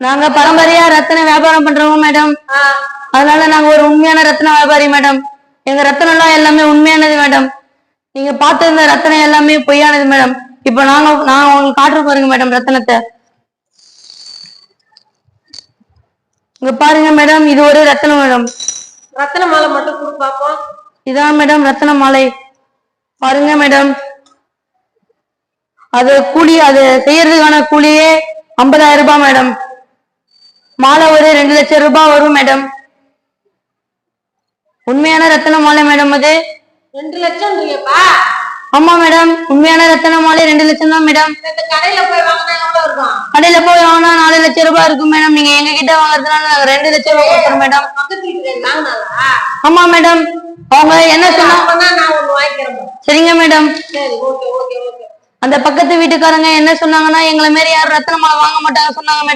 நாங்க பரம்பரையா ரத்தின வியாபாரம் பண்றோம் மேடம். அதனால நாங்க ஒரு உண்மையான ரத்தின வியாபாரி மேடம். எங்க ரத்தினம் எல்லாம் எல்லாமே உண்மையானது மேடம். நீங்க பார்த்திருந்த ரத்தினம் எல்லாமே பொய்யானது மேடம். இப்ப நான் உங்களுக்கு காட்டுற பாருங்க மேடம் ரத்தினத்தை. இங்க பாருங்க மேடம், இது ஒரு ரத்தினம் மேடம். ரத்தின மாலை மட்டும் கொடு பாப்போம். இதான் மேடம் ரத்தின மாலை. பாருங்க மேடம், அது கூலி, அது செய்யறதுக்கான கூலியே 50,000 ரூபாய் மேடம். மாலை ஒரு 2 லட்சம் ரூபாய் வரும் மேடம். உண்மையான ரத்தின மாலை மேடம். அது 2 லட்சம். ஆமா மேடம், உண்மையான ரத்தின மாலை 2 லட்சம் தான் மேடம். கடையில போய் வாங்கினா எவ்வளவு இருக்கும்? கடையில போய் வாங்கினா 4 லட்சம் ரூபாய் இருக்கும் மேடம். நீங்க எங்க கிட்ட வாங்குறதுனால நாங்க 2 லட்சம் ரூபாய் கொடுக்குறோம் மேடம். ஆமா மேடம். அவங்க என்ன சொன்னாங்கன்னா நான் ஒண்ணு வாங்கிக்கிறேன். சரிங்க மேடம். சரி, ஓகே ஓகே ஓகே. அந்த பக்கத்து வீட்டுக்காரங்க என்ன சொன்னாங்கன்னா, எங்களை மாரி யாரும் ரத்தின மாலை வாங்க மாட்டாங்க சொன்னாங்க மேடம்.